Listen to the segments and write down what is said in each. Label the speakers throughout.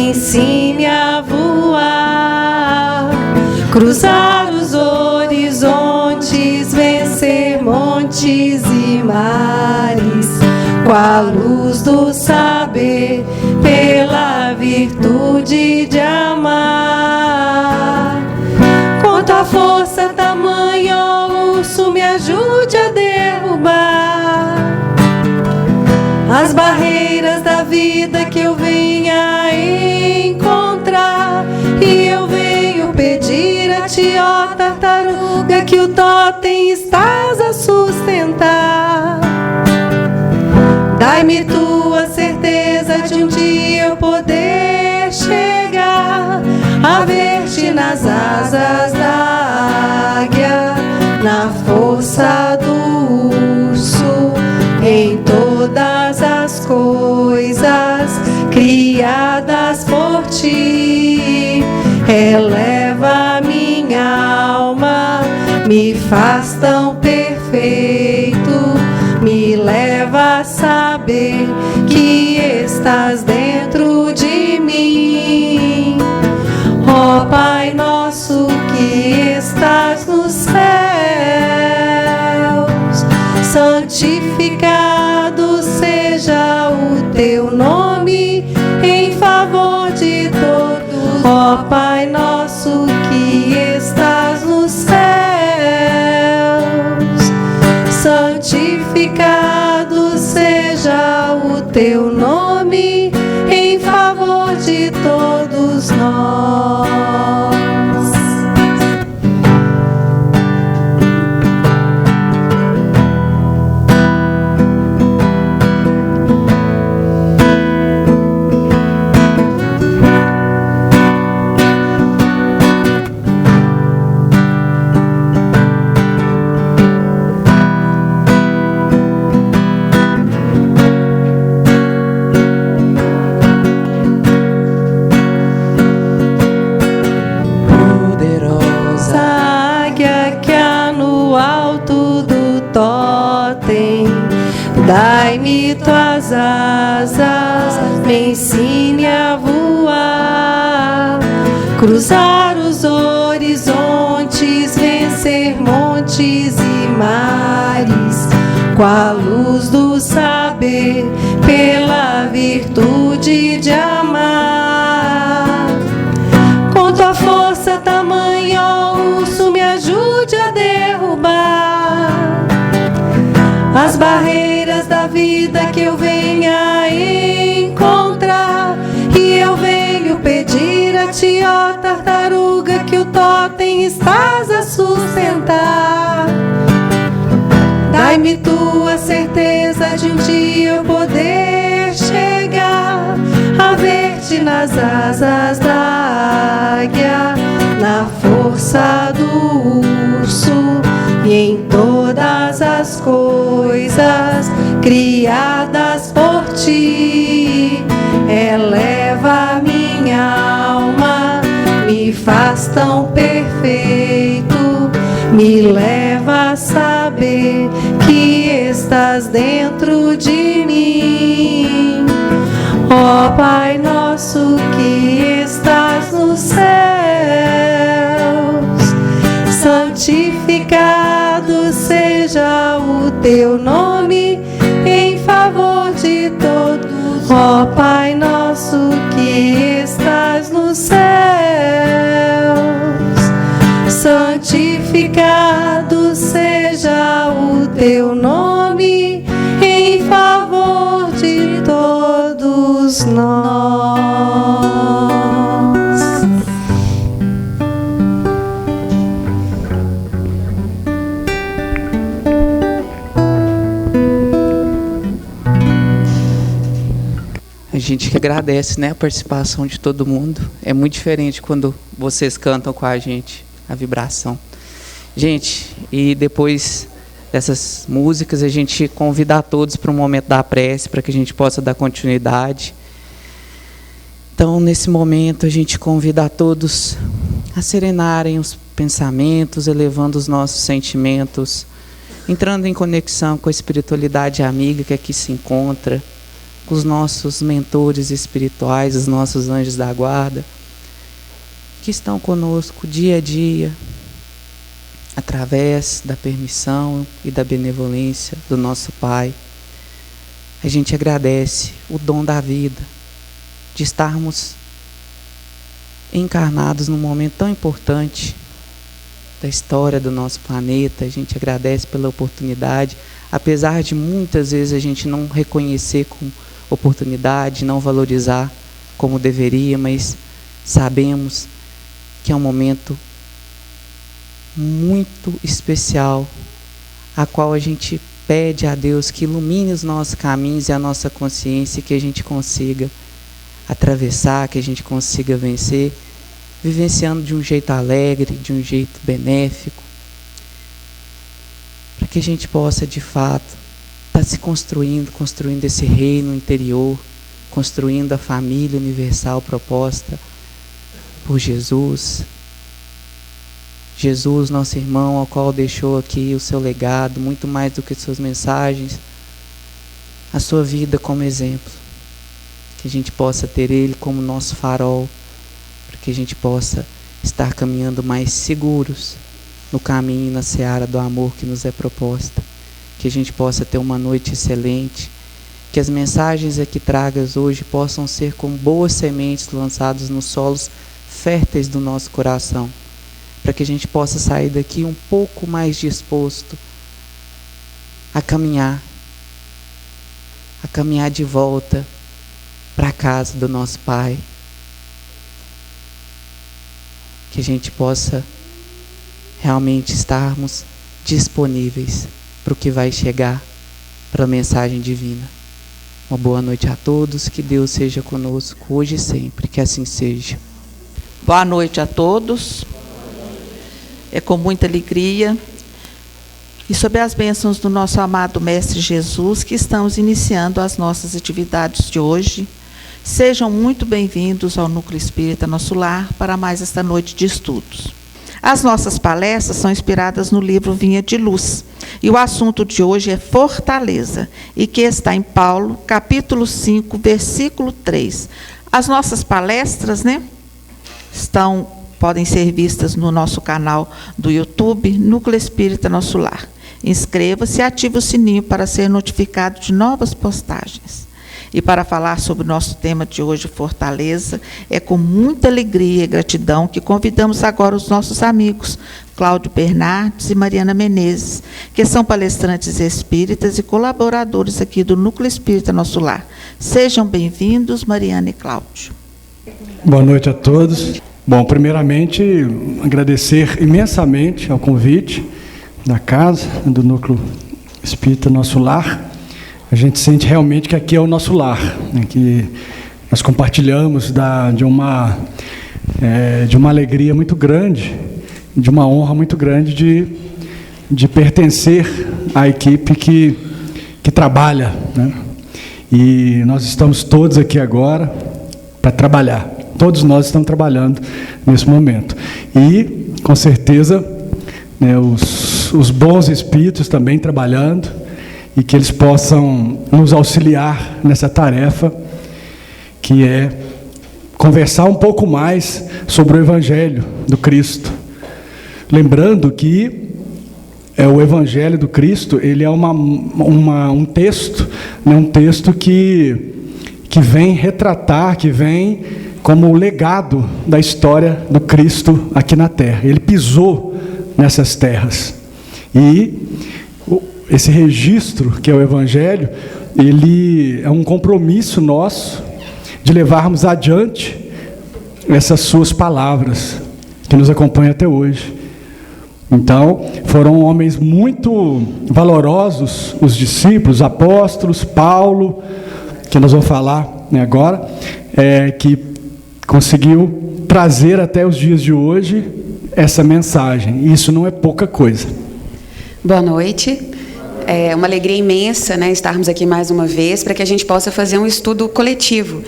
Speaker 1: me ensine a voar, cruzar os horizontes, vencer montes e mares, com a luz do saber, pela virtude de amar. Com tua força tamanha, ó urso, me ajude a derrubar as barreiras da vida que eu venha encontrar. E eu venho pedir a ti, ó tartaruga, que o totem estás a sustentar. Dai-me tua certeza de um dia eu poder chegar a ver-te nas asas da águia, na força do urso, em todas as coisas criadas por ti. Eleva minha alma, me faz tão perfeito, me leva a saber que estás dentro de mim. Ó Pai nosso que estás nos céus, santificado seja o teu nome em favor de todos. Ó Pai nosso que estás nos céus, santificado seja o teu nome em favor de todos nós. Dai-me tuas asas, me ensine a voar, cruzar os horizontes, vencer montes e mares, com a luz do saber, pela virtude de amar. Com tua força tamanha, ó urso, me ajude a derrubar as barreiras da vida que eu venha encontrar. E eu venho pedir a ti, ó tartaruga, que o totem estás a sustentar. Dai-me tua certeza de um dia eu poder chegar a ver-te nas asas da águia, na força do urso, e em todas as coisas criadas por ti. Eleva minha alma, me faz tão perfeito, me leva a saber que estás dentro de mim. Ó Pai nosso que estás nos céus, santificado seja o teu nome em favor de todos. Ó Pai nosso que estás nos céus, santificado seja o teu nome em favor de todos nós.
Speaker 2: A gente que agradece, né, a participação de todo mundo. É muito diferente quando vocês cantam com a gente, a vibração. Gente, e depois dessas músicas, a gente convida a todos para um momento da prece, para que a gente possa dar continuidade. Então, nesse momento, a gente convida a todos a serenarem os pensamentos, elevando os nossos sentimentos, entrando em conexão com a espiritualidade amiga que aqui se encontra, com os nossos mentores espirituais, os nossos anjos da guarda, que estão conosco dia a dia, através da permissão e da benevolência do nosso Pai. A gente agradece o dom da vida, de estarmos encarnados num momento tão importante da história do nosso planeta. A gente agradece pela oportunidade, apesar de muitas vezes a gente não reconhecer como oportunidade, não valorizar como deveria, mas sabemos que é um momento muito especial, a qual a gente pede a Deus que ilumine os nossos caminhos e a nossa consciência, que a gente consiga atravessar, que a gente consiga vencer, vivenciando de um jeito alegre, de um jeito benéfico, para que a gente possa, de fato, estar se construindo esse reino interior, construindo a família universal proposta por Jesus. Jesus, nosso irmão, ao qual deixou aqui o seu legado, muito mais do que suas mensagens, a sua vida como exemplo. Que a gente possa ter Ele como nosso farol, para que a gente possa estar caminhando mais seguros no caminho e na seara do amor que nos é proposta. Que a gente possa ter uma noite excelente, que as mensagens aqui tragas hoje possam ser como boas sementes lançadas nos solos férteis do nosso coração, para que a gente possa sair daqui um pouco mais disposto a caminhar de volta para a casa do nosso Pai. Que a gente possa realmente estarmos disponíveis para o que vai chegar, para a mensagem divina. Uma boa noite a todos, que Deus seja conosco hoje e sempre, que assim seja.
Speaker 3: Boa noite a todos. É com muita alegria e sob as bênçãos do nosso amado Mestre Jesus que estamos iniciando as nossas atividades de hoje. Sejam muito bem-vindos ao Núcleo Espírita Nosso Lar para mais esta noite de estudos. As nossas palestras são inspiradas no livro Vinha de Luz, e o assunto de hoje é fortaleza, e que está em Paulo, capítulo 5, versículo 3. As nossas palestras, podem ser vistas no nosso canal do YouTube, Núcleo Espírita Nosso Lar. Inscreva-se e ative o sininho para ser notificado de novas postagens. E para falar sobre o nosso tema de hoje, fortaleza, é com muita alegria e gratidão que convidamos agora os nossos amigos Cláudio Bernardes e Mariana Menezes, que são palestrantes espíritas e colaboradores aqui do Núcleo Espírita Nosso Lar. Sejam bem-vindos, Mariana e Cláudio.
Speaker 4: Boa noite a todos. Bom, primeiramente, agradecer imensamente ao convite da casa, do Núcleo Espírita Nosso Lar. A gente sente realmente que aqui é o nosso lar, que nós compartilhamos de uma alegria muito grande, de uma honra muito grande de pertencer à equipe que trabalha, E nós estamos todos aqui agora para trabalhar. Todos nós estamos trabalhando nesse momento. E, com certeza, os bons espíritos também trabalhando, e que eles possam nos auxiliar nessa tarefa, que é conversar um pouco mais sobre o Evangelho do Cristo. Lembrando que o Evangelho do Cristo, ele é um texto que vem retratar, que vem como o legado da história do Cristo aqui na Terra. Ele pisou nessas terras. E esse registro, que é o Evangelho, ele é um compromisso nosso de levarmos adiante essas suas palavras, que nos acompanham até hoje. Então, foram homens muito valorosos, os discípulos, os apóstolos, Paulo, que nós vamos falar agora, que conseguiu trazer até os dias de hoje essa mensagem. E isso não é pouca coisa.
Speaker 5: Boa noite. É uma alegria imensa, estarmos aqui mais uma vez para que a gente possa fazer um estudo coletivo,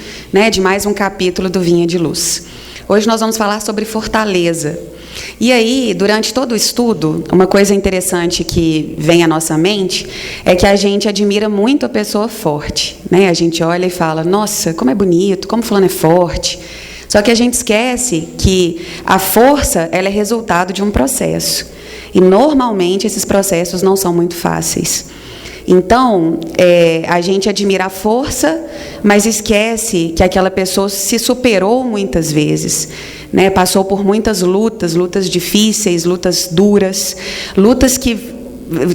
Speaker 5: de mais um capítulo do Vinha de Luz. Hoje nós vamos falar sobre fortaleza. E aí, durante todo o estudo, uma coisa interessante que vem à nossa mente é que a gente admira muito a pessoa forte, né? A gente olha e fala, nossa, como é bonito, como fulano é forte. Só que a gente esquece que a força, ela é resultado de um processo. E, normalmente, esses processos não são muito fáceis. Então, a gente admira a força, mas esquece que aquela pessoa se superou muitas vezes, né? Passou por muitas lutas, lutas difíceis, lutas duras, lutas que,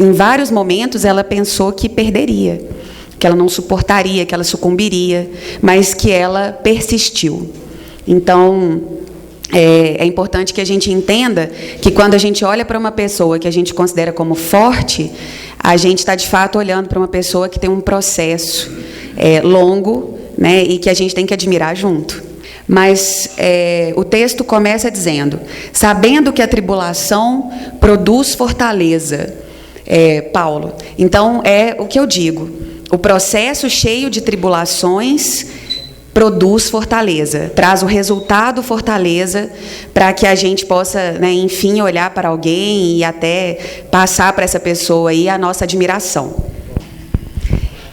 Speaker 5: em vários momentos, ela pensou que perderia, que ela não suportaria, que ela sucumbiria, mas que ela persistiu. Então, é importante que a gente entenda que quando a gente olha para uma pessoa que a gente considera como forte, a gente está, de fato, olhando para uma pessoa que tem um processo longo, né, e que a gente tem que admirar junto. Mas o texto começa dizendo, sabendo que a tribulação produz fortaleza, Paulo. Então, é o que eu digo, o processo cheio de tribulações produz fortaleza, traz o resultado fortaleza para que a gente possa, né, enfim, olhar para alguém e até passar para essa pessoa aí a nossa admiração.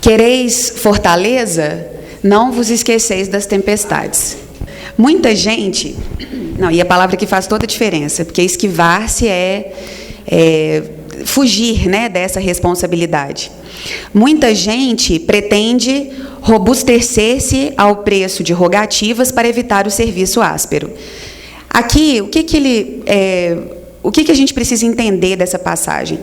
Speaker 5: Quereis fortaleza? Não vos esqueceis das tempestades. Muita gente... Não, e a palavra que faz toda a diferença, porque esquivar-se é fugir, né, dessa responsabilidade. Muita gente pretende robustecer-se ao preço de rogativas para evitar o serviço áspero. Aqui, o que a gente precisa entender dessa passagem?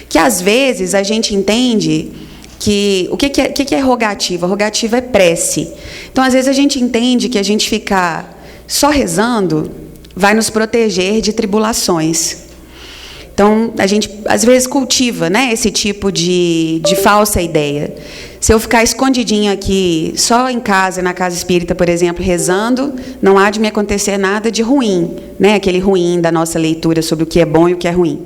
Speaker 5: Que, às vezes, a gente entende que... O que é rogativa? Rogativa é prece. Então, às vezes, a gente entende que a gente ficar só rezando vai nos proteger de tribulações. Então, a gente, às vezes, cultiva, né, esse tipo de falsa ideia. Se eu ficar escondidinho aqui, só em casa, na casa espírita, por exemplo, rezando, não há de me acontecer nada de ruim, né, aquele ruim da nossa leitura sobre o que é bom e o que é ruim.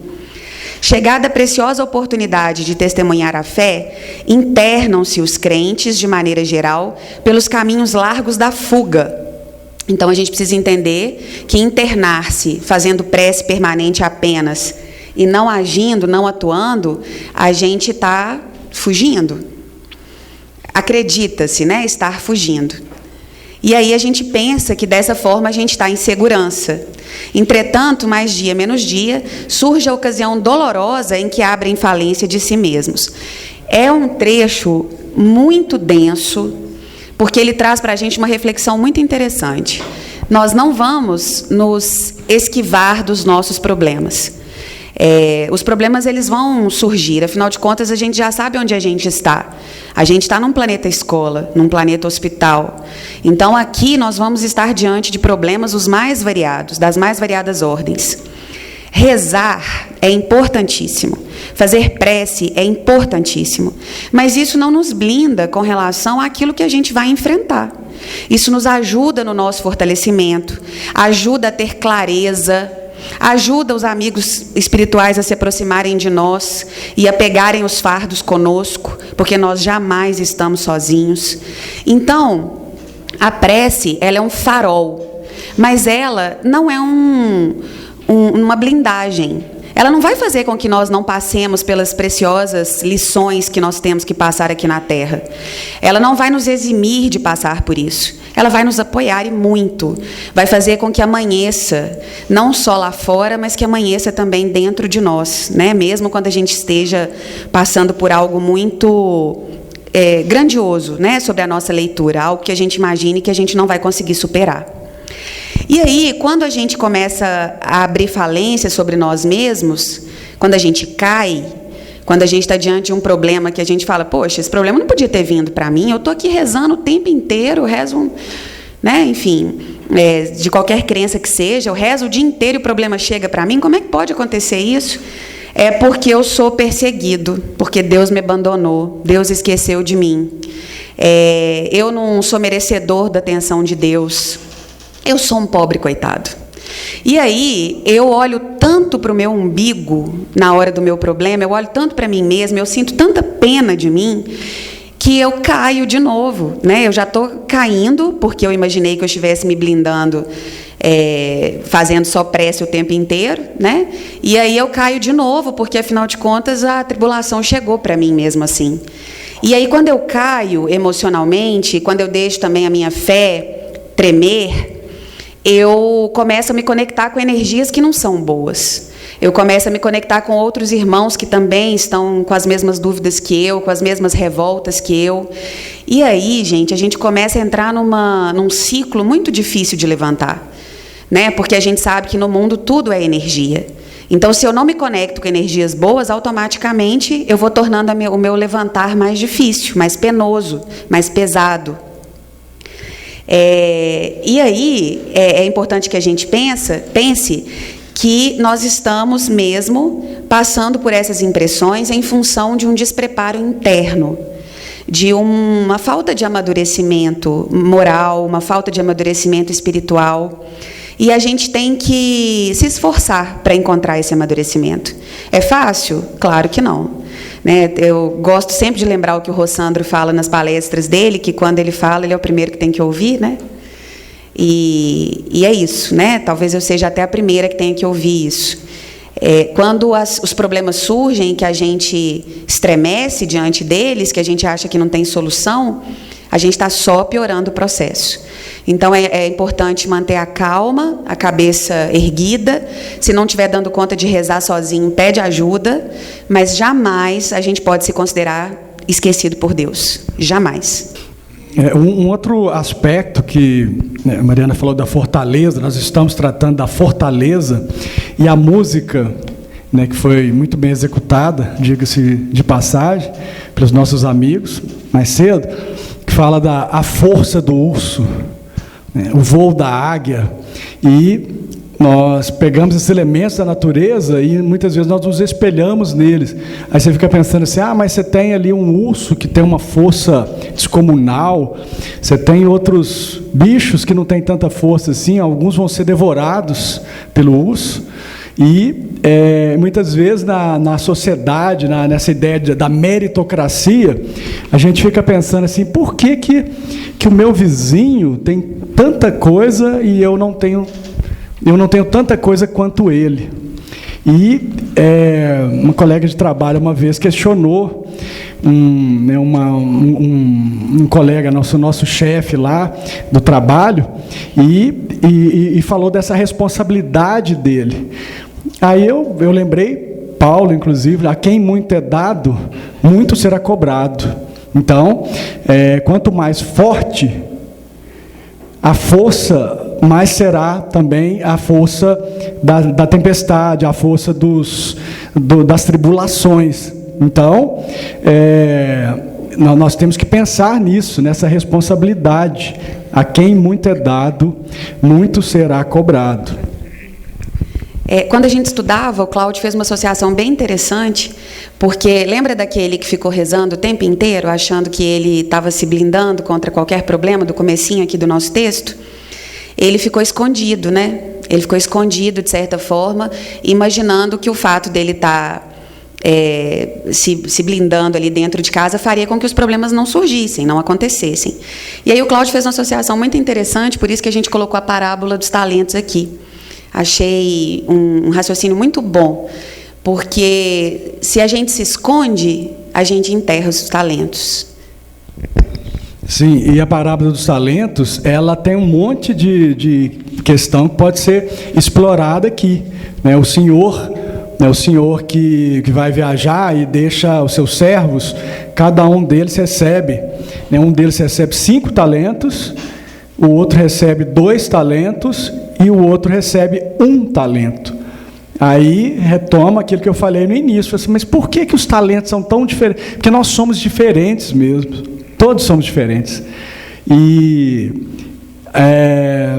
Speaker 5: Chegada a preciosa oportunidade de testemunhar a fé, internam-se os crentes, de maneira geral, pelos caminhos largos da fuga. Então, a gente precisa entender que internar-se, fazendo prece permanente apenas, e não agindo, não atuando, a gente está fugindo. Acredita-se, né, estar fugindo. E aí a gente pensa que dessa forma a gente está em segurança. Entretanto, mais dia menos dia, surge a ocasião dolorosa em que abrem falência de si mesmos. É um trecho muito denso, porque ele traz para a gente uma reflexão muito interessante. Nós não vamos nos esquivar dos nossos problemas. Os problemas, eles vão surgir, afinal de contas, a gente já sabe onde a gente está. A gente está num planeta escola, num planeta hospital. Então, aqui nós vamos estar diante de problemas os mais variados, das mais variadas ordens. Rezar é importantíssimo. Fazer prece é importantíssimo. Mas isso não nos blinda com relação àquilo que a gente vai enfrentar. Isso nos ajuda no nosso fortalecimento, ajuda a ter clareza, ajuda os amigos espirituais a se aproximarem de nós e a pegarem os fardos conosco, porque nós jamais estamos sozinhos. Então, a prece, ela é um farol, mas ela não é uma blindagem. Ela não vai fazer com que nós não passemos pelas preciosas lições que nós temos que passar aqui na Terra. Ela não vai nos eximir de passar por isso. Ela vai nos apoiar, e muito. Vai fazer com que amanheça, não só lá fora, mas que amanheça também dentro de nós, né? Mesmo quando a gente esteja passando por algo muito grandioso, né? Sobre a nossa leitura, algo que a gente imagine que a gente não vai conseguir superar. E aí, quando a gente começa a abrir falência sobre nós mesmos, quando a gente cai, quando a gente está diante de um problema que a gente fala, poxa, esse problema não podia ter vindo para mim, eu estou aqui rezando o tempo inteiro, rezo, né, enfim, de qualquer crença que seja, eu rezo o dia inteiro e o problema chega para mim, como é que pode acontecer isso? É porque eu sou perseguido, porque Deus me abandonou, Deus esqueceu de mim, eu não sou merecedor da atenção de Deus, eu sou um pobre coitado. E aí, eu olho tanto para o meu umbigo na hora do meu problema, eu olho tanto para mim mesma, eu sinto tanta pena de mim, que eu caio de novo, né? Eu já estou caindo, porque eu imaginei que eu estivesse me blindando fazendo só prece o tempo inteiro, né? E aí eu caio de novo, porque afinal de contas a tribulação chegou para mim mesmo assim. E aí quando eu caio emocionalmente, quando eu deixo também a minha fé tremer, eu começo a me conectar com energias que não são boas. Eu começo a me conectar com outros irmãos que também estão com as mesmas dúvidas que eu, com as mesmas revoltas que eu. E aí, gente, a gente começa a entrar num ciclo muito difícil de levantar, né? Porque a gente sabe que no mundo tudo é energia. Então, se eu não me conecto com energias boas, automaticamente eu vou tornando o meu levantar mais difícil, mais penoso, mais pesado. E aí, é importante que a gente pense que nós estamos mesmo passando por essas impressões em função de um despreparo interno, de uma falta de amadurecimento moral, uma falta de amadurecimento espiritual. E a gente tem que se esforçar para encontrar esse amadurecimento. É fácil? Claro que não. Né? Eu gosto sempre de lembrar o que o Rossandro fala nas palestras dele, que quando ele fala, ele é o primeiro que tem que ouvir, né? E é isso, né? Talvez eu seja até a primeira que tenha que ouvir isso. Quando os problemas surgem, que a gente estremece diante deles, que a gente acha que não tem solução, a gente está só piorando o processo. Então, é importante manter a calma, a cabeça erguida. Se não estiver dando conta de rezar sozinho, pede ajuda, mas jamais a gente pode se considerar esquecido por Deus. Jamais.
Speaker 4: Um outro aspecto que a Mariana falou da fortaleza, nós estamos tratando da fortaleza, e a música, né, que foi muito bem executada, diga-se de passagem, pelos nossos amigos, mais cedo, que fala da força do urso, né, o voo da águia, e nós pegamos esses elementos da natureza e muitas vezes nós nos espelhamos neles. Aí você fica pensando assim, mas você tem ali um urso que tem uma força descomunal, você tem outros bichos que não têm tanta força assim, alguns vão ser devorados pelo urso. E muitas vezes na sociedade, nessa ideia da meritocracia, a gente fica pensando assim, por que o meu vizinho tem tanta coisa e eu não tenho tanta coisa quanto ele? E uma colega de trabalho uma vez questionou um colega, nosso chefe lá do trabalho, e falou dessa responsabilidade dele. Aí eu lembrei, Paulo, inclusive, a quem muito é dado, muito será cobrado. Então, quanto mais forte a força, mais será também a força da tempestade, a força das tribulações. Então, nós temos que pensar nisso, nessa responsabilidade. A quem muito é dado, muito será cobrado.
Speaker 5: Quando a gente estudava, o Cláudio fez uma associação bem interessante, porque lembra daquele que ficou rezando o tempo inteiro, achando que ele estava se blindando contra qualquer problema, do comecinho aqui do nosso texto? Ele ficou escondido, né? Ele ficou escondido, de certa forma, imaginando que o fato dele estar se blindando ali dentro de casa faria com que os problemas não surgissem, não acontecessem. E aí o Cláudio fez uma associação muito interessante, por isso que a gente colocou a parábola dos talentos aqui. Achei um raciocínio muito bom, porque se a gente se esconde, a gente enterra os talentos.
Speaker 4: Sim, e a parábola dos talentos, ela tem um monte de questão que pode ser explorada aqui, né? O senhor que vai viajar e deixa os seus servos, cada um deles recebe, né? Um deles recebe 5 talentos, o outro recebe 2 talentos e o outro recebe 1 talento. Aí retoma aquilo que eu falei no início, assim, mas por que os talentos são tão diferentes? Porque nós somos diferentes mesmo, todos somos diferentes. E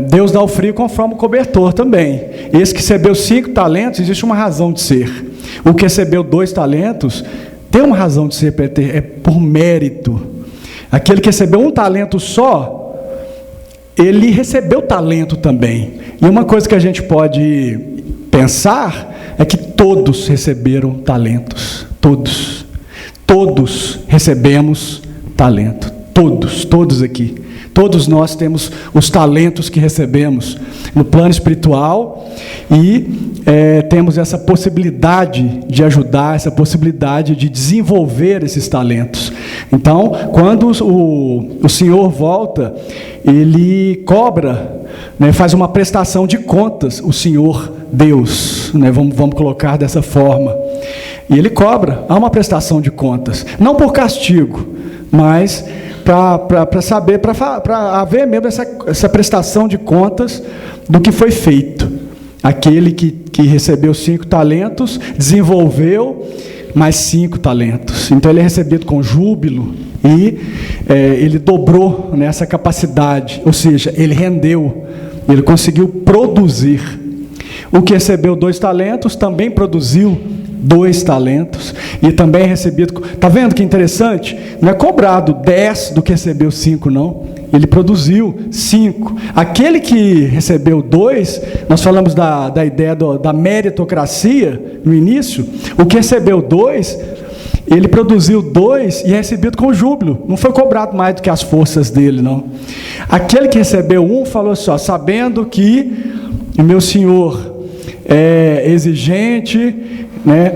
Speaker 4: Deus dá o frio conforme o cobertor também. Esse que recebeu 5 talentos, existe uma razão de ser. O que recebeu 2 talentos, tem uma razão de ser, é por mérito. Aquele que recebeu 1 talento só, ele recebeu talento também. E uma coisa que a gente pode pensar é que todos receberam talentos. Todos recebemos talento. Todos aqui. Todos nós temos os talentos que recebemos no plano espiritual e temos essa possibilidade de ajudar, essa possibilidade de desenvolver esses talentos. Então, quando o Senhor volta, Ele cobra, né, faz uma prestação de contas, o Senhor Deus, né, vamos colocar dessa forma. E Ele cobra, há uma prestação de contas, não por castigo, mas para saber, para haver mesmo essa prestação de contas do que foi feito. Aquele que recebeu 5 talentos, desenvolveu mais 5 talentos. Então ele é recebido com júbilo e ele dobrou nessa capacidade, ou seja, ele rendeu, ele conseguiu produzir. O que recebeu 2 talentos também produziu 2 talentos e também é recebido. Está vendo que interessante? Não é cobrado 10 do que recebeu 5, não. Ele produziu 5. Aquele que recebeu 2, nós falamos da ideia da meritocracia no início. O que recebeu 2, ele produziu 2 e é recebido com júbilo. Não foi cobrado mais do que as forças dele, não. Aquele que recebeu 1 falou assim: ó, sabendo que o meu Senhor é exigente, né,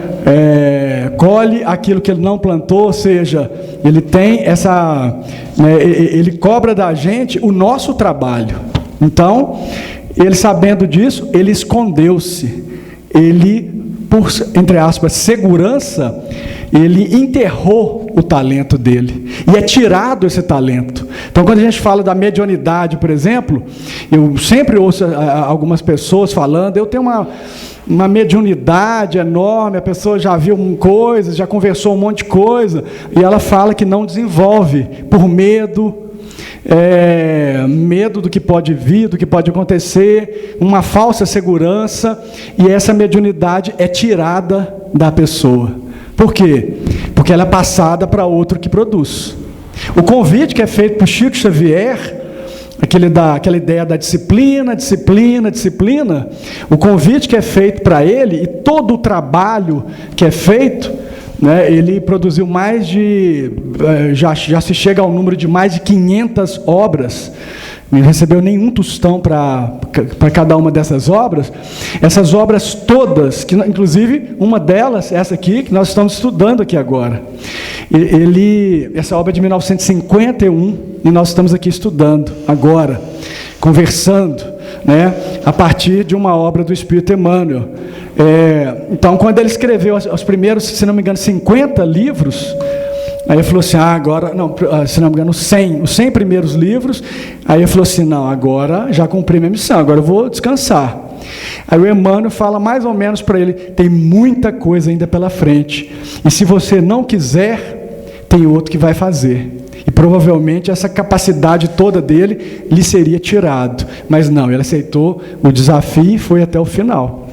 Speaker 4: colhe aquilo que ele não plantou, ou seja, ele tem essa, né, ele cobra da gente o nosso trabalho. Então, ele sabendo disso, ele escondeu-se, ele, por, entre aspas, segurança, ele enterrou o talento dele, e é tirado esse talento. Então, quando a gente fala da mediunidade, por exemplo, eu sempre ouço algumas pessoas falando, eu tenho uma mediunidade enorme, a pessoa já viu coisas, já conversou um monte de coisa, e ela fala que não desenvolve, por medo do que pode vir, do que pode acontecer, uma falsa segurança, e essa mediunidade é tirada da pessoa. Por quê? Porque ela é passada para outro que produz. O convite que é feito por Chico Xavier, aquela ideia da disciplina, o convite que é feito para ele e todo o trabalho que é feito, né, ele produziu mais de, já se chega ao número de mais de 500 obras, não recebeu nenhum tostão para cada uma dessas obras. Essas obras todas, que inclusive uma delas, essa aqui, que nós estamos estudando aqui agora. Essa obra é de 1951, e nós estamos aqui estudando agora, conversando, né, a partir de uma obra do Espírito Emmanuel. Então, quando ele escreveu os primeiros, se não me engano, 50 livros, aí ele falou assim, agora, não, se não me engano, os 100 primeiros livros, aí ele falou assim, não, agora já cumpri minha missão, agora eu vou descansar. Aí o Emmanuel fala mais ou menos para ele, tem muita coisa ainda pela frente, e se você não quiser, tem outro que vai fazer. E provavelmente essa capacidade toda dele lhe seria tirado, mas não, ele aceitou o desafio e foi até o final.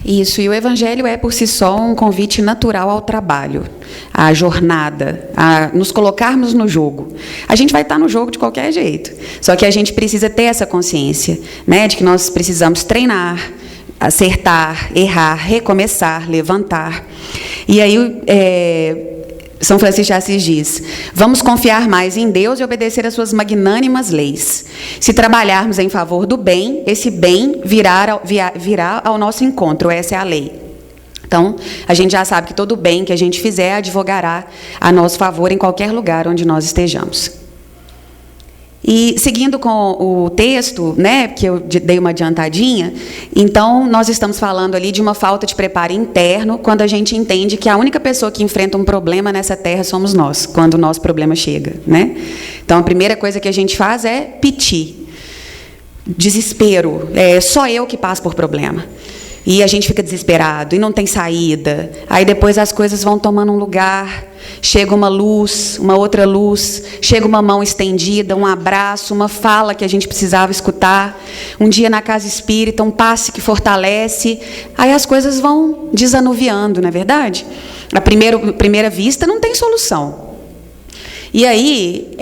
Speaker 5: Isso, e o Evangelho é por si só um convite natural ao trabalho, à jornada, a nos colocarmos no jogo. A gente vai estar no jogo de qualquer jeito, só que a gente precisa ter essa consciência, né, de que nós precisamos treinar, acertar, errar, recomeçar, levantar. E aí São Francisco de Assis diz: vamos confiar mais em Deus e obedecer às suas magnânimas leis. Se trabalharmos em favor do bem, esse bem virá ao nosso encontro, essa é a lei. Então, a gente já sabe que todo bem que a gente fizer advogará a nosso favor em qualquer lugar onde nós estejamos. E seguindo com o texto, né, que eu dei uma adiantadinha, então nós estamos falando ali de uma falta de preparo interno, quando a gente entende que a única pessoa que enfrenta um problema nessa terra somos nós, quando o nosso problema chega, né? Então a primeira coisa que a gente faz é piti, desespero, só eu que passo por problema. E a gente fica desesperado, e não tem saída. Aí depois as coisas vão tomando um lugar, chega uma luz, uma outra luz, chega uma mão estendida, um abraço, uma fala que a gente precisava escutar, um dia na casa espírita, um passe que fortalece, aí as coisas vão desanuviando, não é verdade? À primeira vista não tem solução. E aí,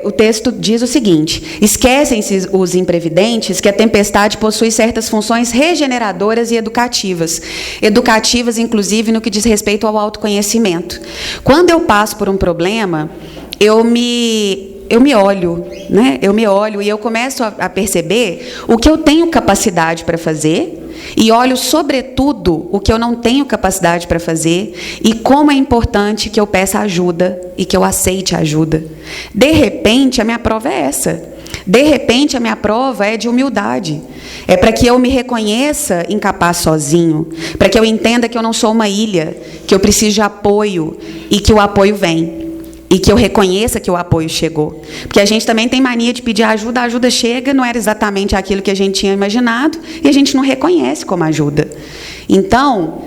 Speaker 5: o texto diz o seguinte: esquecem-se os imprevidentes que a tempestade possui certas funções regeneradoras e educativas. Educativas, inclusive, no que diz respeito ao autoconhecimento. Quando eu passo por um problema, eu me olho, né? Eu me olho e eu começo a perceber o que eu tenho capacidade para fazer e olho, sobretudo, o que eu não tenho capacidade para fazer e como é importante que eu peça ajuda e que eu aceite ajuda. De repente, a minha prova é essa. De repente, a minha prova é de humildade. É para que eu me reconheça incapaz sozinho, para que eu entenda que eu não sou uma ilha, que eu preciso de apoio e que o apoio vem. E que eu reconheça que o apoio chegou. Porque a gente também tem mania de pedir ajuda, a ajuda chega, não era exatamente aquilo que a gente tinha imaginado, e a gente não reconhece como ajuda. Então,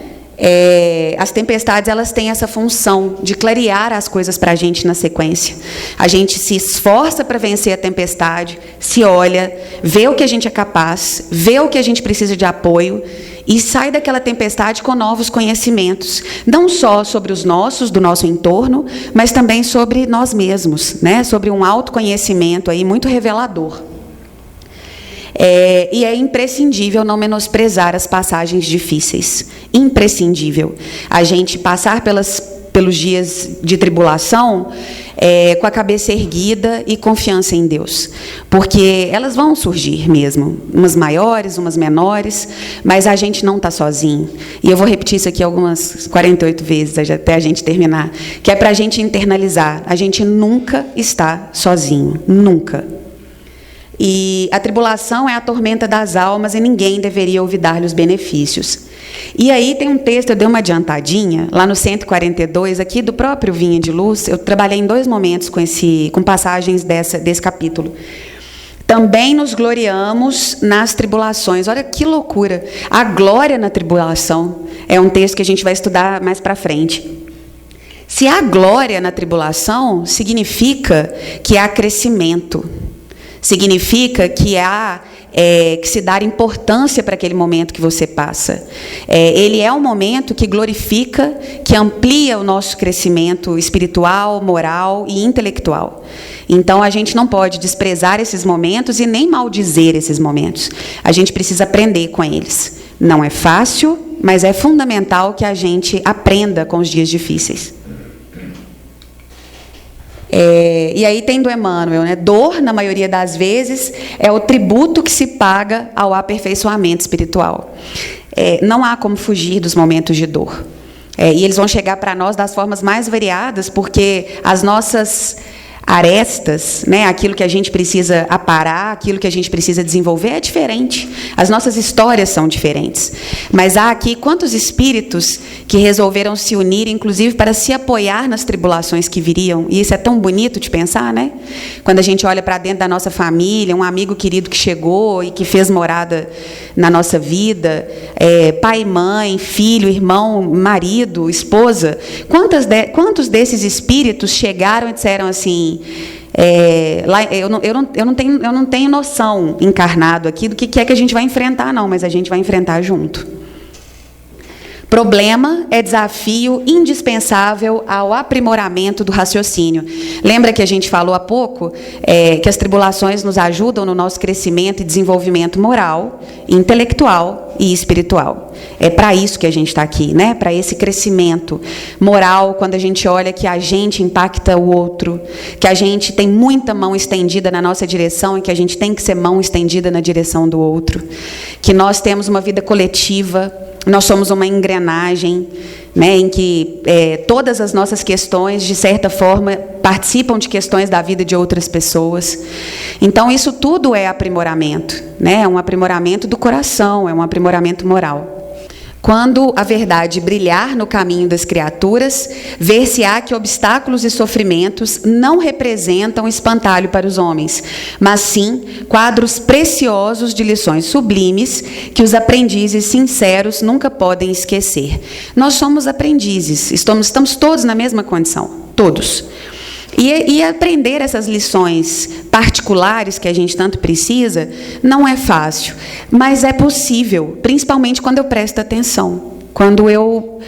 Speaker 5: as tempestades, elas têm essa função de clarear as coisas para a gente na sequência. A gente se esforça para vencer a tempestade, se olha, vê o que a gente é capaz, vê o que a gente precisa de apoio, e sai daquela tempestade com novos conhecimentos, não só sobre os nossos, do nosso entorno, mas também sobre nós mesmos, né? Sobre um autoconhecimento aí muito revelador. E é imprescindível não menosprezar as passagens difíceis. Imprescindível. A gente passar pelos dias de tribulação com a cabeça erguida e confiança em Deus. Porque elas vão surgir mesmo. Umas maiores, umas menores, mas a gente não está sozinho. E eu vou repetir isso aqui algumas 48 vezes, até a gente terminar. Que é para a gente internalizar. A gente nunca está sozinho. Nunca. E a tribulação é a tormenta das almas e ninguém deveria olvidar-lhe os benefícios. E aí tem um texto, eu dei uma adiantadinha, lá no 142, aqui do próprio Vinha de Luz, eu trabalhei em 2 momentos com passagens desse capítulo. Também nos gloriamos nas tribulações. Olha que loucura. A glória na tribulação é um texto que a gente vai estudar mais para frente. Se há glória na tribulação, significa que há crescimento. Significa que há que se dar importância para aquele momento que você passa. Ele é um momento que glorifica, que amplia o nosso crescimento espiritual, moral e intelectual. Então, a gente não pode desprezar esses momentos e nem maldizer esses momentos. A gente precisa aprender com eles. Não é fácil, mas é fundamental que a gente aprenda com os dias difíceis. E aí tem do Emmanuel, né? Dor, na maioria das vezes, é o tributo que se paga ao aperfeiçoamento espiritual. Não há como fugir dos momentos de dor. E eles vão chegar para nós das formas mais variadas, porque as nossas arestas, né, aquilo que a gente precisa aparar, aquilo que a gente precisa desenvolver é diferente. As nossas histórias são diferentes. Mas há aqui quantos espíritos que resolveram se unir, inclusive para se apoiar nas tribulações que viriam. E isso é tão bonito de pensar, né? Quando a gente olha para dentro da nossa família, um amigo querido que chegou e que fez morada na nossa vida, pai, mãe, filho, irmão, marido, esposa. Quantos desses espíritos chegaram e disseram assim... eu não tenho noção encarnado aqui do que é que a gente vai enfrentar, não, mas a gente vai enfrentar junto. Problema é desafio indispensável ao aprimoramento do raciocínio. Lembra que a gente falou há pouco que as tribulações nos ajudam no nosso crescimento e desenvolvimento moral, intelectual e espiritual. É para isso que a gente está aqui, né? Para esse crescimento moral, quando a gente olha que a gente impacta o outro, que a gente tem muita mão estendida na nossa direção e que a gente tem que ser mão estendida na direção do outro, que nós temos uma vida coletiva. Nós somos uma engrenagem, né, em que todas as nossas questões, de certa forma, participam de questões da vida de outras pessoas. Então, isso tudo é aprimoramento, né? É um aprimoramento do coração, é um aprimoramento moral. Quando a verdade brilhar no caminho das criaturas, ver-se-á que obstáculos e sofrimentos não representam espantalho para os homens, mas sim quadros preciosos de lições sublimes que os aprendizes sinceros nunca podem esquecer. Nós somos aprendizes, estamos todos na mesma condição, todos. E aprender essas lições particulares que a gente tanto precisa não é fácil, mas é possível, principalmente quando eu presto atenção, quando eu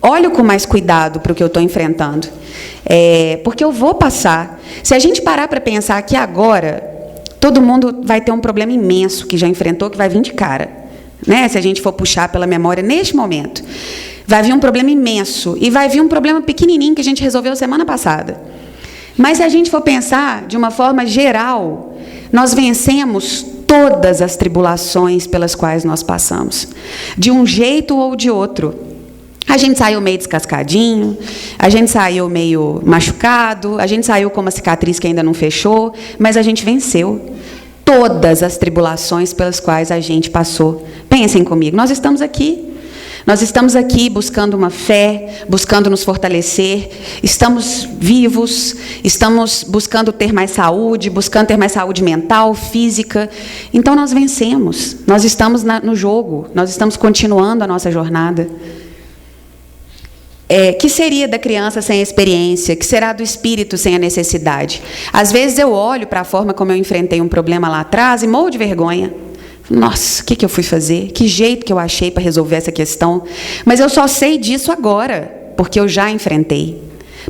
Speaker 5: olho com mais cuidado para o que eu estou enfrentando. Porque eu vou passar. Se a gente parar para pensar aqui agora, todo mundo vai ter um problema imenso que já enfrentou, que vai vir de cara, né? Se a gente for puxar pela memória neste momento. Vai vir um problema imenso e vai vir um problema pequenininho que a gente resolveu semana passada. Mas se a gente for pensar de uma forma geral, nós vencemos todas as tribulações pelas quais nós passamos, de um jeito ou de outro. A gente saiu meio descascadinho, a gente saiu meio machucado, a gente saiu com uma cicatriz que ainda não fechou, mas a gente venceu todas as tribulações pelas quais a gente passou. Pensem comigo, nós estamos aqui. Nós estamos aqui buscando uma fé, buscando nos fortalecer, estamos vivos, estamos buscando ter mais saúde mental, física. Então nós vencemos, nós estamos no jogo, nós estamos continuando a nossa jornada. Que seria da criança sem a experiência? Que será do espírito sem a necessidade? Às vezes eu olho para a forma como eu enfrentei um problema lá atrás e morro de vergonha. Nossa, o que eu fui fazer? Que jeito que eu achei para resolver essa questão? Mas eu só sei disso agora, porque eu já enfrentei,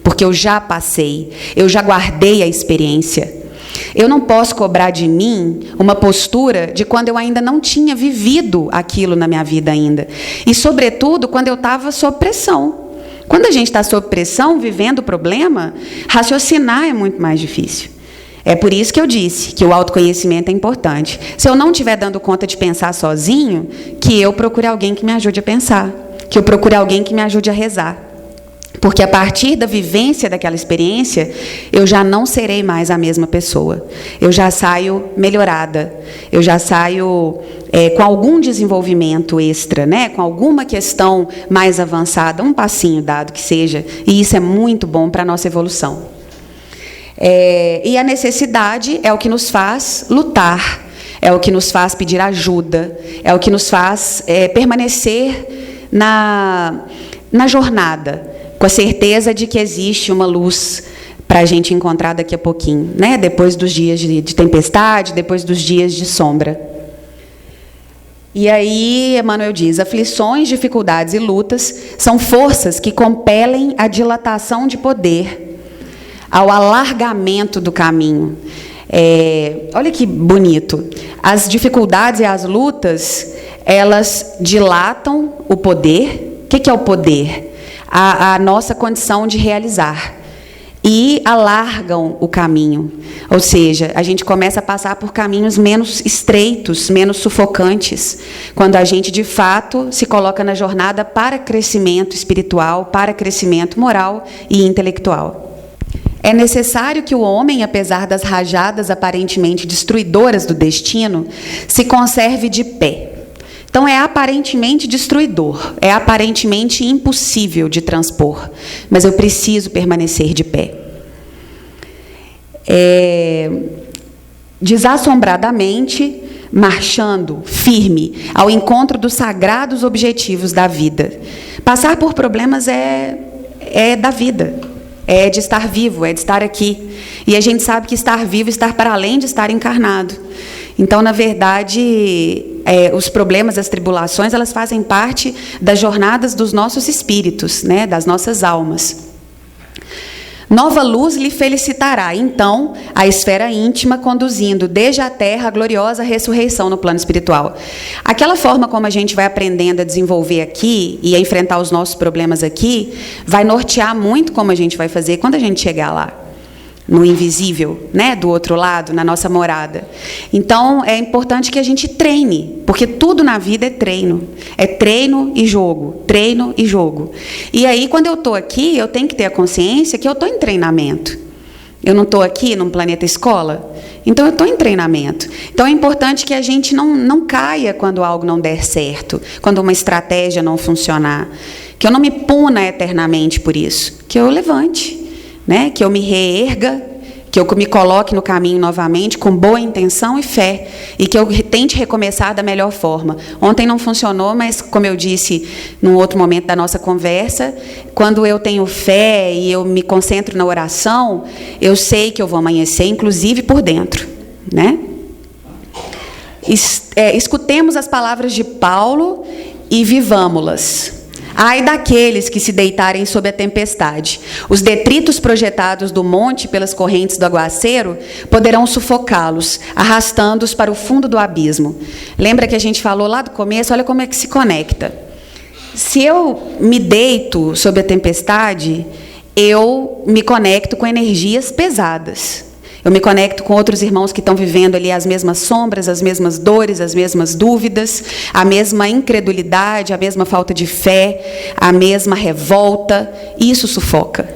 Speaker 5: porque eu já passei, eu já guardei a experiência. Eu não posso cobrar de mim uma postura de quando eu ainda não tinha vivido aquilo na minha vida ainda. E, sobretudo, quando eu estava sob pressão. Quando a gente está sob pressão, vivendo o problema, raciocinar é muito mais difícil. É por isso que eu disse que o autoconhecimento é importante. Se eu não estiver dando conta de pensar sozinho, que eu procure alguém que me ajude a pensar, que eu procure alguém que me ajude a rezar. Porque a partir da vivência daquela experiência, eu já não serei mais a mesma pessoa. Eu já saio melhorada, eu já saio com algum desenvolvimento extra, né? Com alguma questão mais avançada, um passinho dado que seja, e isso é muito bom para a nossa evolução. E a necessidade é o que nos faz lutar, é o que nos faz pedir ajuda, é o que nos faz permanecer na jornada, com a certeza de que existe uma luz para a gente encontrar daqui a pouquinho, né? Depois dos dias de tempestade, depois dos dias de sombra. E aí, Emmanuel diz, aflições, dificuldades e lutas são forças que compelem a dilatação de poder, ao alargamento do caminho. Olha que bonito. As dificuldades e as lutas, elas dilatam o poder. O que é o poder? A nossa condição de realizar. E alargam o caminho. Ou seja, a gente começa a passar por caminhos menos estreitos, menos sufocantes, quando a gente, de fato, se coloca na jornada para crescimento espiritual, para crescimento moral e intelectual. É necessário que o homem, apesar das rajadas aparentemente destruidoras do destino, se conserve de pé. Então, é aparentemente destruidor, é aparentemente impossível de transpor, mas eu preciso permanecer de pé. Desassombradamente, marchando firme ao encontro dos sagrados objetivos da vida. Passar por problemas é da vida. É de estar vivo, é de estar aqui. E a gente sabe que estar vivo é estar para além de estar encarnado. Então, na verdade, os problemas, as tribulações, elas fazem parte das jornadas dos nossos espíritos, né, das nossas almas. Nova luz lhe felicitará, então, a esfera íntima, conduzindo desde a terra a gloriosa ressurreição no plano espiritual. Aquela forma como a gente vai aprendendo a desenvolver aqui e a enfrentar os nossos problemas aqui, vai nortear muito como a gente vai fazer quando a gente chegar lá, no invisível, né, do outro lado, na nossa morada. Então, é importante que a gente treine, porque tudo na vida é treino e jogo, treino e jogo. E aí, quando eu estou aqui, eu tenho que ter a consciência que eu estou em treinamento. Eu não estou aqui num planeta escola, então eu estou em treinamento. Então, é importante que a gente não caia quando algo não der certo, quando uma estratégia não funcionar, que eu não me puna eternamente por isso, que eu levante, né? Que eu me reerga, que eu me coloque no caminho novamente com boa intenção e fé, e que eu tente recomeçar da melhor forma. Ontem não funcionou, mas, como eu disse num outro momento da nossa conversa, quando eu tenho fé e eu me concentro na oração, eu sei que eu vou amanhecer, inclusive por dentro, né? Escutemos as palavras de Paulo e vivamo-las. Ai daqueles que se deitarem sob a tempestade. Os detritos projetados do monte pelas correntes do aguaceiro poderão sufocá-los, arrastando-os para o fundo do abismo. Lembra que a gente falou lá do começo? Olha como é que se conecta. Se eu me deito sob a tempestade, eu me conecto com energias pesadas. Eu me conecto com outros irmãos que estão vivendo ali as mesmas sombras, as mesmas dores, as mesmas dúvidas, a mesma incredulidade, a mesma falta de fé, a mesma revolta. E isso sufoca.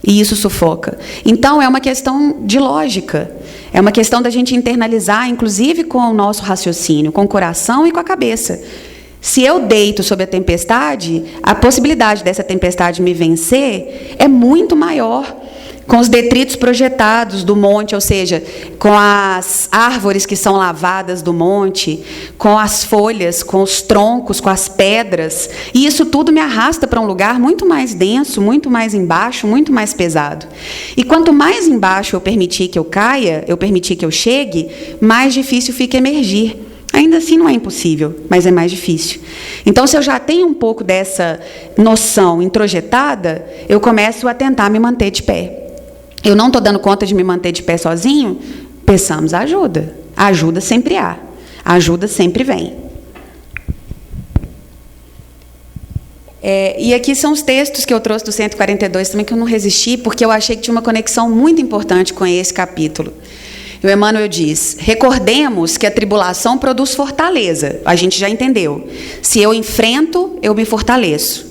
Speaker 5: E isso sufoca. Então, é uma questão de lógica. É uma questão da gente internalizar, inclusive com o nosso raciocínio, com o coração e com a cabeça. Se eu deito sobre a tempestade, a possibilidade dessa tempestade me vencer é muito maior. Com os detritos projetados do monte, ou seja, com as árvores que são lavadas do monte, com as folhas, com os troncos, com as pedras. E isso tudo me arrasta para um lugar muito mais denso, muito mais embaixo, muito mais pesado. E quanto mais embaixo eu permitir que eu caia, eu permitir que eu chegue, mais difícil fica emergir. Ainda assim não é impossível, mas é mais difícil. Então, se eu já tenho um pouco dessa noção introjetada, eu começo a tentar me manter de pé. Eu não estou dando conta de me manter de pé sozinho? Peçamos ajuda. A ajuda sempre há. A ajuda sempre vem. E aqui são os textos que eu trouxe do 142 também, que eu não resisti, porque eu achei que tinha uma conexão muito importante com esse capítulo. E o Emmanuel diz: recordemos que a tribulação produz fortaleza. A gente já entendeu. Se eu enfrento, eu me fortaleço.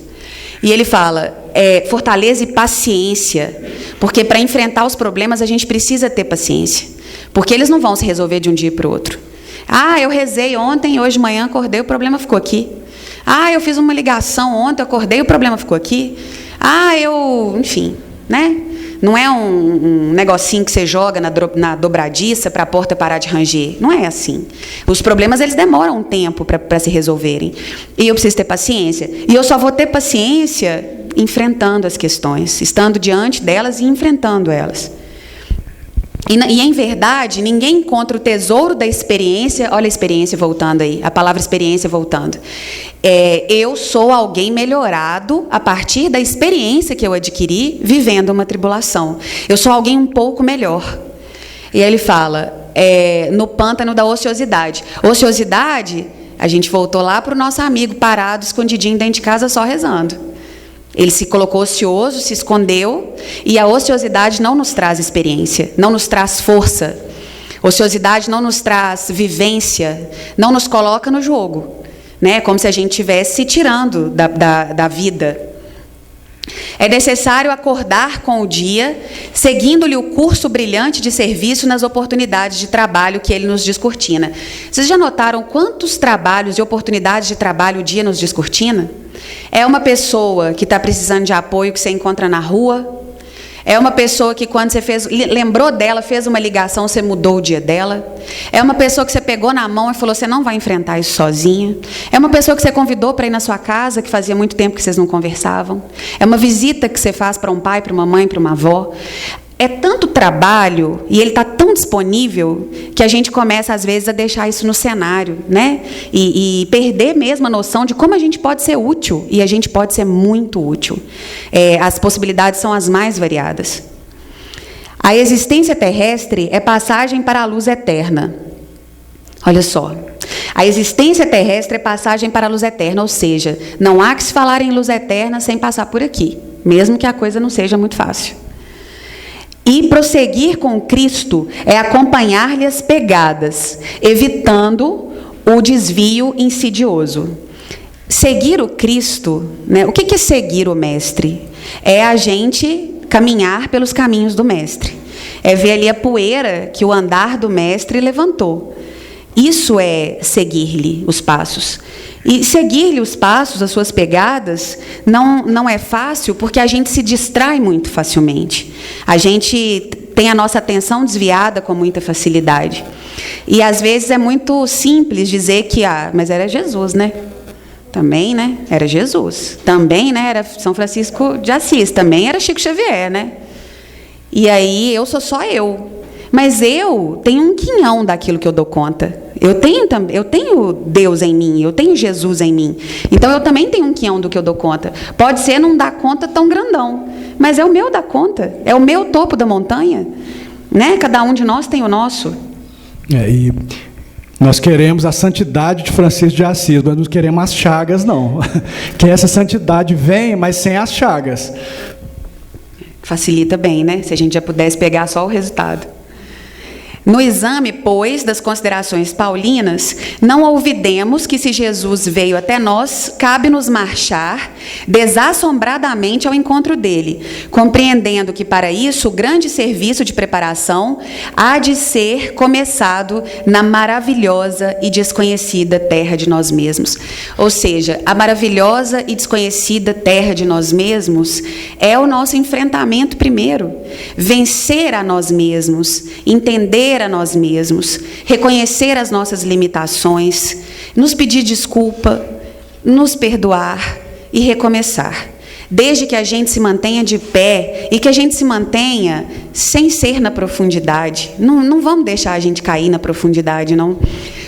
Speaker 5: E ele fala, fortaleza e paciência, porque para enfrentar os problemas a gente precisa ter paciência, porque eles não vão se resolver de um dia para o outro. Ah, eu rezei ontem, hoje de manhã acordei, o problema ficou aqui. Ah, eu fiz uma ligação ontem, acordei, o problema ficou aqui. Ah, enfim, né? Não é um negocinho que você joga na dobradiça para a porta parar de ranger. Não é assim. Os problemas, eles demoram um tempo para se resolverem. E eu preciso ter paciência. E eu só vou ter paciência enfrentando as questões, estando diante delas e enfrentando elas. E, em verdade, ninguém encontra o tesouro da experiência. Olha a experiência voltando aí, a palavra experiência voltando. Eu sou alguém melhorado a partir da experiência que eu adquiri vivendo uma tribulação. Eu sou alguém um pouco melhor. E aí ele fala, no pântano da ociosidade. Ociosidade, a gente voltou lá para o nosso amigo parado, escondidinho dentro de casa, só rezando. Ele se colocou ocioso, se escondeu, e a ociosidade não nos traz experiência, não nos traz força. Ociosidade não nos traz vivência, não nos coloca no jogo, né? Como se a gente estivesse se tirando da vida. É necessário acordar com o dia, seguindo-lhe o curso brilhante de serviço nas oportunidades de trabalho que ele nos descortina. Vocês já notaram quantos trabalhos e oportunidades de trabalho o dia nos descortina? É uma pessoa que está precisando de apoio que você encontra na rua. É uma pessoa que, quando você lembrou dela, fez uma ligação, você mudou o dia dela. É uma pessoa que você pegou na mão e falou, você não vai enfrentar isso sozinha. É uma pessoa que você convidou para ir na sua casa, que fazia muito tempo que vocês não conversavam. É uma visita que você faz para um pai, para uma mãe, para uma avó. É tanto trabalho, e ele está tão disponível, que a gente começa, às vezes, a deixar isso no cenário, né? E perder mesmo a noção de como a gente pode ser útil, e a gente pode ser muito útil. As possibilidades são as mais variadas. A existência terrestre é passagem para a luz eterna. Olha só. A existência terrestre é passagem para a luz eterna, ou seja, não há que se falar em luz eterna sem passar por aqui, mesmo que a coisa não seja muito fácil. E prosseguir com Cristo é acompanhar-lhe as pegadas, evitando o desvio insidioso. Seguir o Cristo, né? O que é seguir o Mestre? É a gente caminhar pelos caminhos do Mestre. É ver ali a poeira que o andar do Mestre levantou. Isso é seguir-lhe os passos. E seguir-lhe os passos, as suas pegadas, não é fácil, porque a gente se distrai muito facilmente. A gente tem a nossa atenção desviada com muita facilidade. E, às vezes, é muito simples dizer que, mas era Jesus, né? Também, né? Era Jesus. Também, né? Era São Francisco de Assis. Também era Chico Xavier, né? E aí, eu sou só eu. Mas eu tenho um quinhão daquilo que eu dou conta. Eu tenho Deus em mim, eu tenho Jesus em mim. Então, eu também tenho um quinhão do que eu dou conta. Pode ser não dar conta tão grandão, mas é o meu dar conta. É o meu topo da montanha. Né? Cada um de nós tem o nosso.
Speaker 4: E nós queremos a santidade de Francisco de Assis, mas não queremos as chagas, não. Que essa santidade vem, mas sem as chagas.
Speaker 5: Facilita bem, né? Se a gente já pudesse pegar só o resultado. No exame, pois, das considerações paulinas, não olvidemos que se Jesus veio até nós, cabe-nos marchar desassombradamente ao encontro dele, compreendendo que para isso o grande serviço de preparação há de ser começado na maravilhosa e desconhecida terra de nós mesmos. Ou seja, a maravilhosa e desconhecida terra de nós mesmos é o nosso enfrentamento primeiro. Vencer a nós mesmos, entender a nós mesmos, reconhecer as nossas limitações, nos pedir desculpa, nos perdoar e recomeçar. Desde que a gente se mantenha de pé e que a gente se mantenha sem ser na profundidade. Não vamos deixar a gente cair na profundidade, não.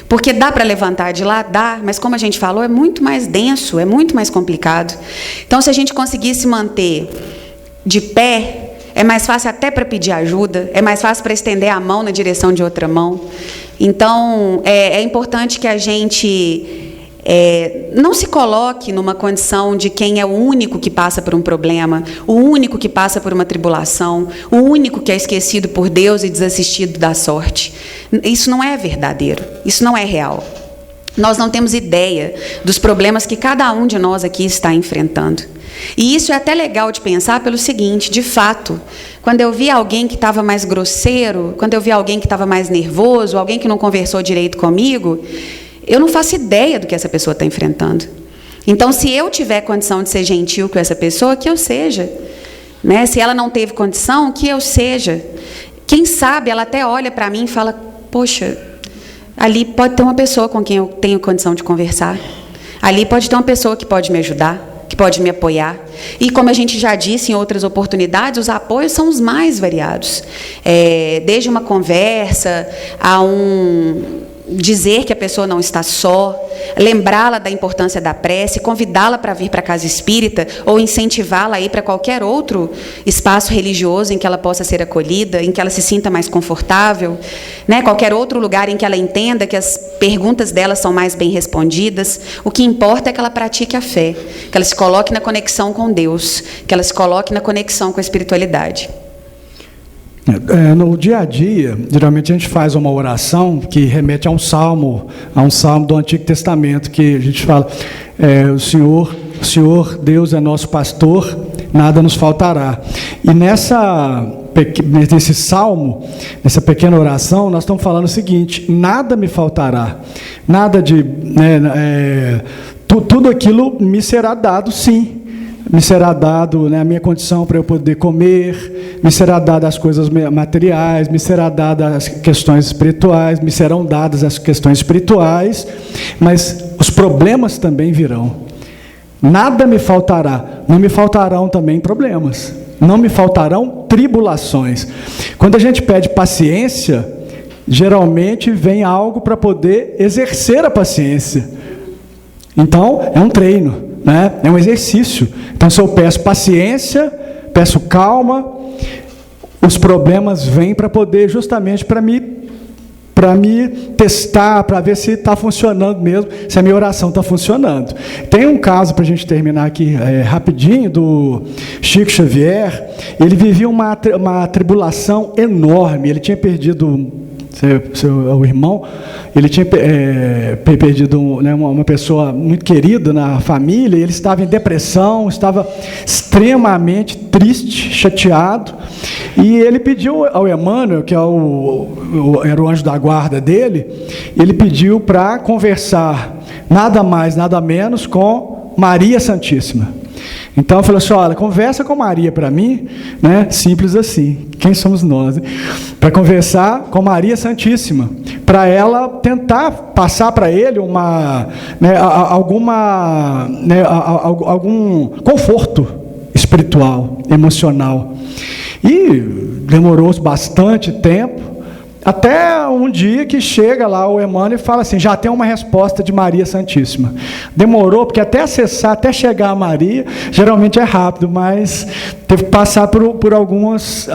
Speaker 5: Porque dá para levantar de lá? Dá, mas como a gente falou, é muito mais denso, é muito mais complicado. Então, se a gente conseguir se manter de pé, é mais fácil até para pedir ajuda, é mais fácil para estender a mão na direção de outra mão. Então, é importante que a gente não se coloque numa condição de quem é o único que passa por um problema, o único que passa por uma tribulação, o único que é esquecido por Deus e desassistido da sorte. Isso não é verdadeiro, isso não é real. Nós não temos ideia dos problemas que cada um de nós aqui está enfrentando. E isso é até legal de pensar pelo seguinte, de fato, quando eu vi alguém que estava mais grosseiro, quando eu vi alguém que estava mais nervoso, alguém que não conversou direito comigo, eu não faço ideia do que essa pessoa está enfrentando. Então, se eu tiver condição de ser gentil com essa pessoa, que eu seja. Né? Se ela não teve condição, que eu seja. Quem sabe ela até olha para mim e fala, poxa, ali pode ter uma pessoa com quem eu tenho condição de conversar. Ali pode ter uma pessoa que pode me ajudar, que pode me apoiar. E como a gente já disse em outras oportunidades, os apoios são os mais variados. Desde uma conversa a dizer que a pessoa não está só, lembrá-la da importância da prece, convidá-la para vir para a casa espírita ou incentivá-la a ir para qualquer outro espaço religioso em que ela possa ser acolhida, em que ela se sinta mais confortável, né? Qualquer outro lugar em que ela entenda que as perguntas dela são mais bem respondidas. O que importa é que ela pratique a fé, que ela se coloque na conexão com Deus, que ela se coloque na conexão com a espiritualidade.
Speaker 4: No dia a dia, geralmente a gente faz uma oração que remete a um salmo do Antigo Testamento, que a gente fala, o Senhor Deus é nosso pastor, nada nos faltará. E nesse salmo, nessa pequena oração, nós estamos falando o seguinte, nada me faltará, nada de... tudo aquilo me será dado, sim. Me será dado, né, a minha condição para eu poder comer, me será dada as coisas materiais, me será dada as questões espirituais, me serão dadas as questões espirituais, mas os problemas também virão. Nada me faltará, não me faltarão também problemas, não me faltarão tribulações. Quando a gente pede paciência, geralmente vem algo para poder exercer a paciência. Então, é um treino. Né? É um exercício. Então, se eu peço paciência, peço calma, os problemas vêm para poder justamente para me testar, para ver se está funcionando mesmo, se a minha oração está funcionando. Tem um caso para a gente terminar aqui rapidinho, do Chico Xavier. Ele vivia uma tribulação enorme, ele tinha perdido o irmão, ele tinha perdido uma pessoa muito querida na família, ele estava em depressão, estava extremamente triste, chateado, e ele pediu ao Emmanuel, que era o anjo da guarda dele, ele pediu para conversar nada mais, nada menos com Maria Santíssima. Então eu falei assim, olha, conversa com Maria para mim, né? Simples assim, quem somos nós? Né? Para conversar com Maria Santíssima, para ela tentar passar para ele algum conforto espiritual, emocional. E demorou bastante tempo, até um dia que chega lá o Emmanuel e fala assim, já tem uma resposta de Maria Santíssima. Demorou, porque até acessar, até chegar a Maria, geralmente é rápido, mas teve que passar por algumas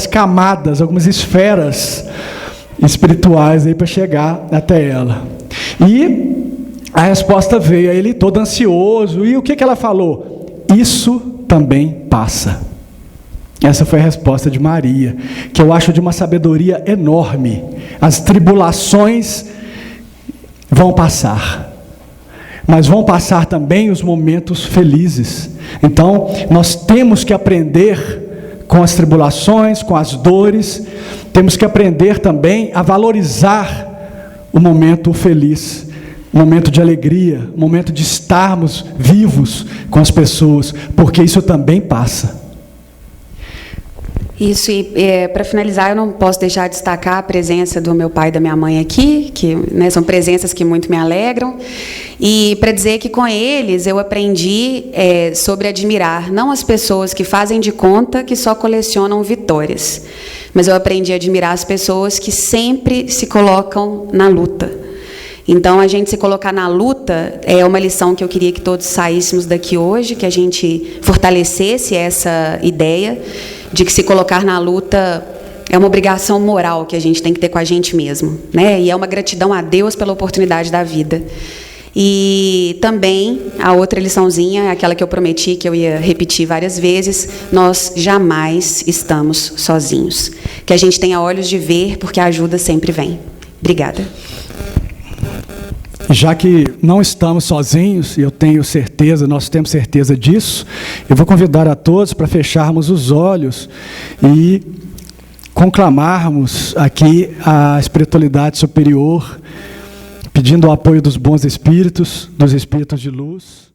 Speaker 4: camadas, algumas esferas espirituais aí para chegar até ela. E a resposta veio, aí ele todo ansioso, e o que ela falou? Isso também passa. Essa foi a resposta de Maria, que eu acho de uma sabedoria enorme. As tribulações vão passar, mas vão passar também os momentos felizes. Então, nós temos que aprender com as tribulações, com as dores, temos que aprender também a valorizar o momento feliz, o momento de alegria, o momento de estarmos vivos com as pessoas, porque isso também passa.
Speaker 5: Isso, e para finalizar, eu não posso deixar de destacar a presença do meu pai e da minha mãe aqui, que, né, são presenças que muito me alegram, e para dizer que com eles eu aprendi sobre admirar, não as pessoas que fazem de conta que só colecionam vitórias, mas eu aprendi a admirar as pessoas que sempre se colocam na luta. Então, a gente se colocar na luta é uma lição que eu queria que todos saíssemos daqui hoje, que a gente fortalecesse essa ideia de que se colocar na luta é uma obrigação moral que a gente tem que ter com a gente mesmo, né? E é uma gratidão a Deus pela oportunidade da vida. E também, a outra liçãozinha, aquela que eu prometi que eu ia repetir várias vezes, nós jamais estamos sozinhos. Que a gente tenha olhos de ver, porque a ajuda sempre vem. Obrigada.
Speaker 4: Já que não estamos sozinhos, e eu tenho certeza, nós temos certeza disso, eu vou convidar a todos para fecharmos os olhos e conclamarmos aqui a espiritualidade superior, pedindo o apoio dos bons espíritos, dos espíritos de luz.